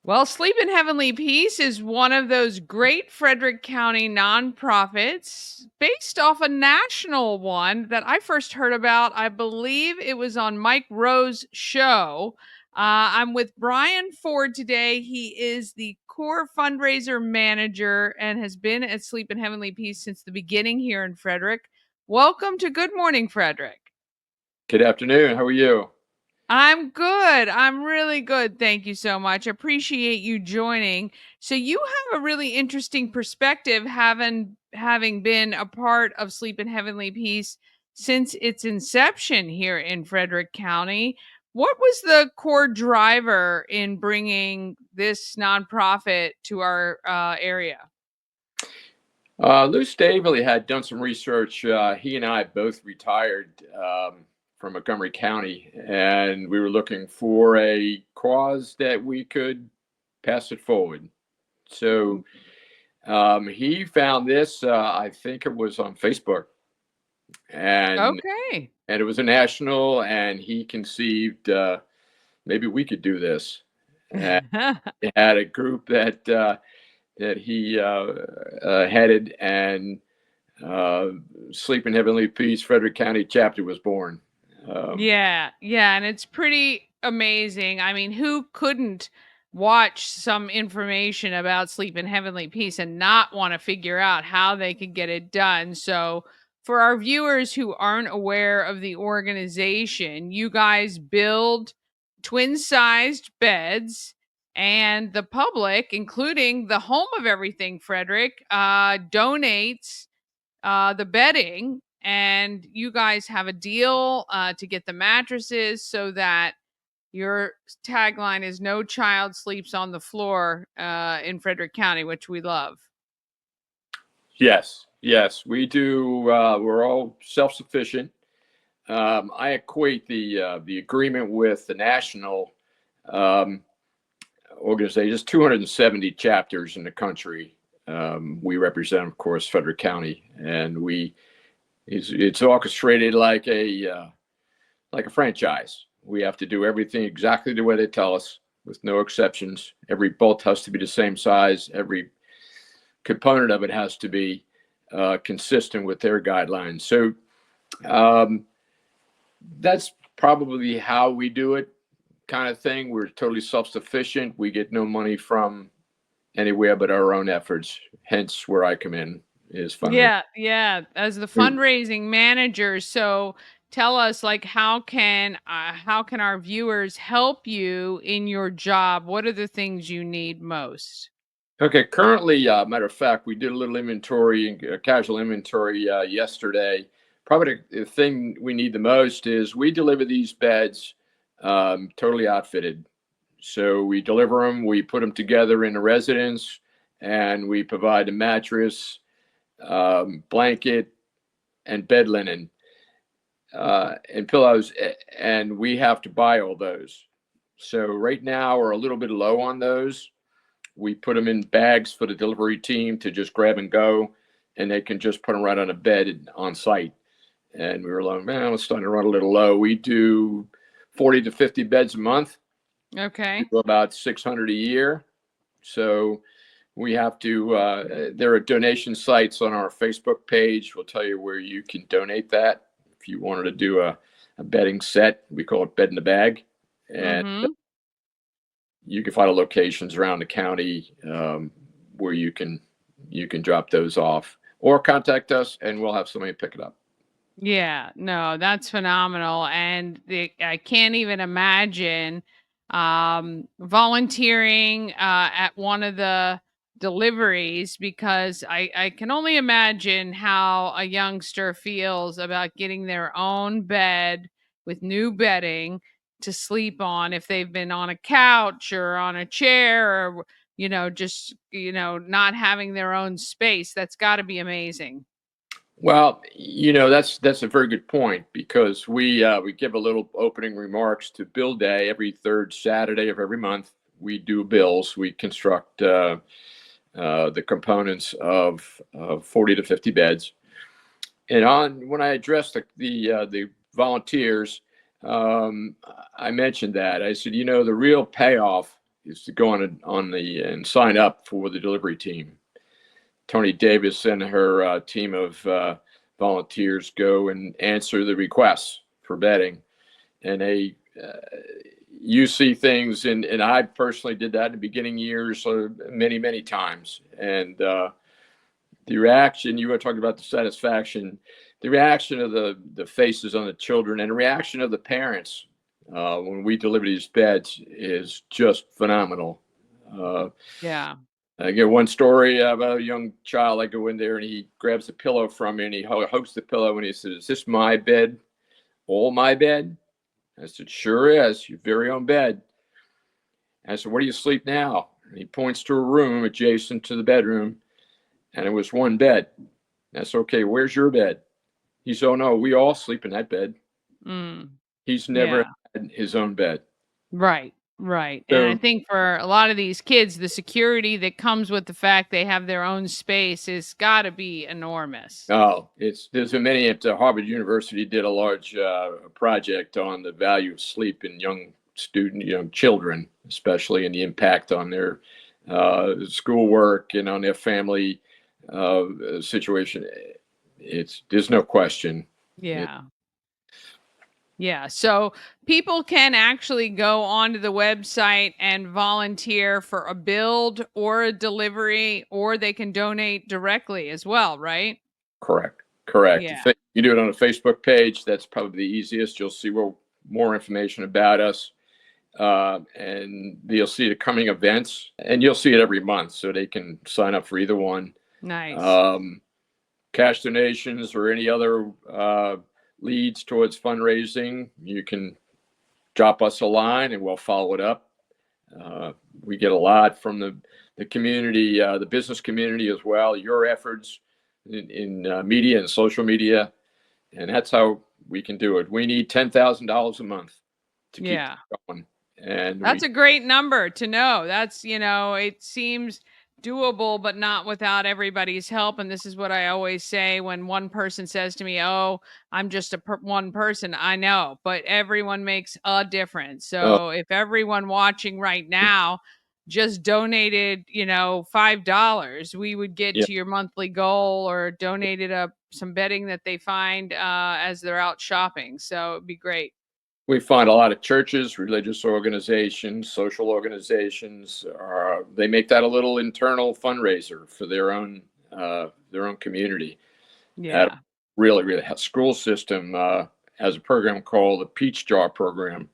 Well, Sleep in Heavenly Peace is one of those great Frederick County nonprofits based off a national one that I first heard about. I believe it was on Mike Rowe's show. I'm with Brian Ford today. He is the core fundraiser manager and has been at Sleep in Heavenly Peace since the beginning here in Frederick. Welcome to Good Morning, Frederick. Good afternoon. How are you? I'm good. I'm really good. Thank you so much. Appreciate you joining. So you have a really interesting perspective having been a part of Sleep in Heavenly Peace since its inception here in Frederick County. What was the core driver in bringing this nonprofit to our area? Lou Stavely had done some research. He and I both retired from Montgomery County, and we were looking for a cause that we could pass it forward. So he found this. I think it was on Facebook, and Okay. and it was a national. And he conceived maybe we could do this. And he had a group that he headed, and uh, Sleep in Heavenly Peace Frederick County chapter was born. Yeah, and it's pretty amazing. I mean, who couldn't watch some information about Sleep in Heavenly Peace and not want to figure out how they could get it done? So, for our viewers who aren't aware of the organization, you guys build twin-sized beds and the public, including the home of everything, Frederick, donates the bedding, and you guys have a deal to get the mattresses so that your tagline is "No child sleeps on the floor" in Frederick County, which we love. Yes, we do. We're all self-sufficient. I equate the agreement with the national um, organization. There's 270 chapters in the country. We represent, of course, Frederick County, and it's orchestrated like a franchise. We have to do everything exactly the way they tell us, with no exceptions. Every bolt has to be the same size. Every component of it has to be consistent with their guidelines. So um, that's probably how we do it, kind of thing. We're totally self-sufficient. We get no money from anywhere but our own efforts. Hence, where I come in is fundraising. Yeah. As the fundraising manager, so tell us, like, how can our viewers help you in your job? What are the things you need most? Okay, currently, matter of fact, we did a little inventory, casual inventory yesterday. Probably the thing we need the most is we deliver these beds totally outfitted. So we deliver them, we put them together in a residence, and we provide a mattress, blanket, and bed linen, and pillows, and we have to buy all those. So right now we're a little bit low on those. We put them in bags for the delivery team to just grab and go, and they can just put them right on a bed on site. And we were like, man, it's starting to run a little low. We do 40 to 50 beds a month. We Okay. do about 600 a year. So we have to, there are donation sites on our Facebook page. We'll tell you where you can donate that. If you wanted to do a bedding set, we call it Bed in the Bag. And Mhm. you can find locations around the county where you can drop those off or contact us and we'll have somebody pick it up. Yeah, no, that's phenomenal. And I can't even imagine volunteering at one of the deliveries because I can only imagine how a youngster feels about getting their own bed with new bedding to sleep on if they've been on a couch or on a chair or, just, not having their own space. That's got to be amazing. Well, that's a very good point because we give a little opening remarks to Bill Day every third Saturday of every month. We do bills. We construct the components of 40 to 50 beds. And on when I addressed the volunteers, um, I mentioned that I said, the real payoff is to go on the and sign up for the delivery team. Tony Davis and her team of volunteers go and answer the requests for bedding, and they you see things, and I personally did that in the beginning years many times, and the reaction, you were talking about the satisfaction, the reaction of the faces on the children and the reaction of the parents when we deliver these beds is just phenomenal. Uh, Yeah. I get one story about a young child. I go in there and he grabs a pillow from me and he hugs the pillow and he says, "Is this my bed? All my bed?" I said, "Sure is, your very own bed." I said, "Where do you sleep now?" And he points to a room adjacent to the bedroom, and it was one bed. That's okay. Where's your bed? He said, "Oh no, we all sleep in that bed." Mm. He's never Yeah. had his own bed. Right, right, and I So, think for a lot of these kids, the security that comes with the fact they have their own space has gotta be enormous. oh, there's a many at Harvard University did a large project on the value of sleep in young children, especially, and the impact on their schoolwork and on their family situation. There's no question. It, Yeah. Yeah, so people can actually go onto the website and volunteer for a build or a delivery, or they can donate directly as well, right? Correct. Correct. Yeah, You do it on a Facebook page. That's probably the easiest. You'll see more information about us, and you'll see the coming events, and you'll see it every month, so they can sign up for either one. nice. Um, Cash donations or any other leads towards fundraising, you can drop us a line, and we'll follow it up. Uh, we get a lot from the community, the business community as well. Your efforts in media and social media, and that's how we can do it. We need $10,000 a month to keep Yeah. going, and That's a great number to know. It seems doable, but not without everybody's help. And this is what I always say when one person says to me, "Oh, I'm just one person." I know, but everyone makes a difference. uh, So if everyone watching right now just donated, $5, we would get yeah, to your monthly goal, or donated some bedding that they find as they're out shopping. So it'd be great. we find a lot of churches, religious organizations, social organizations. They make that a little internal fundraiser for their own community. At a Yeah. really school system has a program called the Peach Jar Program,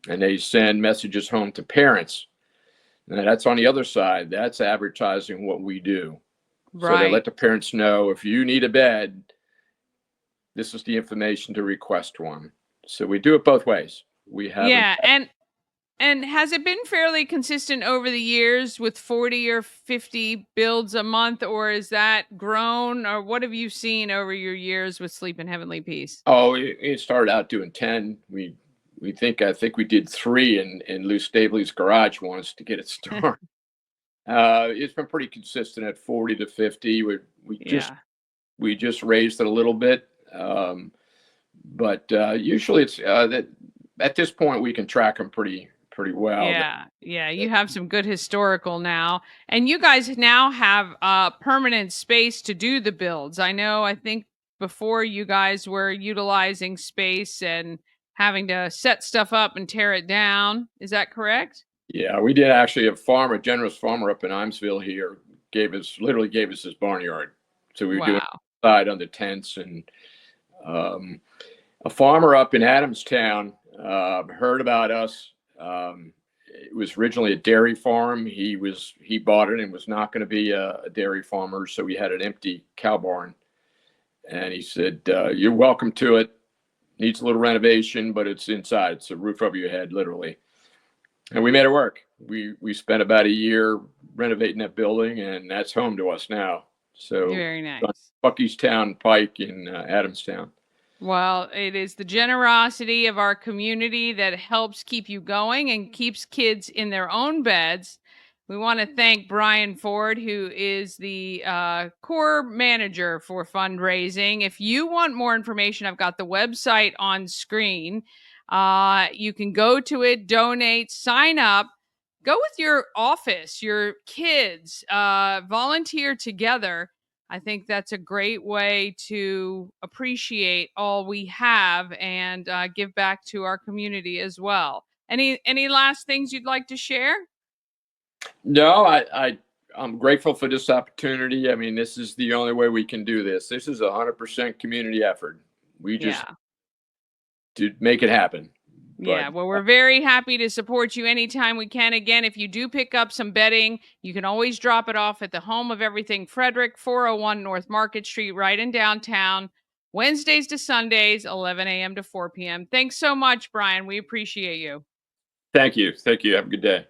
and they send messages home to parents. And that's on the other side. That's advertising what we do. So they let Right. the parents know if you need a bed, this is the information to request one. So we do it both ways. We have them. Yeah, and has it been fairly consistent over the years with 40 or 50 builds a month, or is that grown, or what have you seen over your years with Sleep in Heavenly Peace? Oh, it started out doing 10. I think we did three in Lou Staveley's garage once to get it started. It's been pretty consistent at 40 to 50. Yeah. We just raised it a little bit, but usually it's that at this point we can track them pretty well. Yeah, yeah, you have some good historical now, and you guys now have permanent space to do the builds. I think before you guys were utilizing space and having to set stuff up and tear it down. Is that correct? Yeah, we did actually. A generous farmer up in Imesville here, literally gave us his barnyard. So we were doing Wow. side under tents, and um, a farmer up in Adamstown heard about us. It was originally a dairy farm. He bought it and was not going to be a dairy farmer, so we had an empty cow barn. And he said, "You're welcome to it. Needs a little renovation, but it's inside. It's a roof over your head, literally." And we made it work. We spent about a year renovating that building, and that's home to us now. So Very on nice. Buckystown Pike in Adamstown. Well, it is the generosity of our community that helps keep you going and keeps kids in their own beds. We want to thank Brian Ford, who is the core manager for fundraising. If you want more information, I've got the website on screen. You can go to it, donate, sign up. go with your office, your kids, volunteer together. I think that's a great way to appreciate all we have and give back to our community as well. Any last things you'd like to share? No, I'm grateful for this opportunity. I mean, this is the only way we can do this. This is 100% community effort. We just Yeah. to make it happen. Yeah, But well, we're very happy to support you anytime we can. Again, if you do pick up some bedding, you can always drop it off at the home of everything Frederick, 401 North Market Street, right in downtown, Wednesdays to Sundays, 11 a.m. to 4 p.m. Thanks so much, Brian. We appreciate you. thank you. Thank you. Have a good day.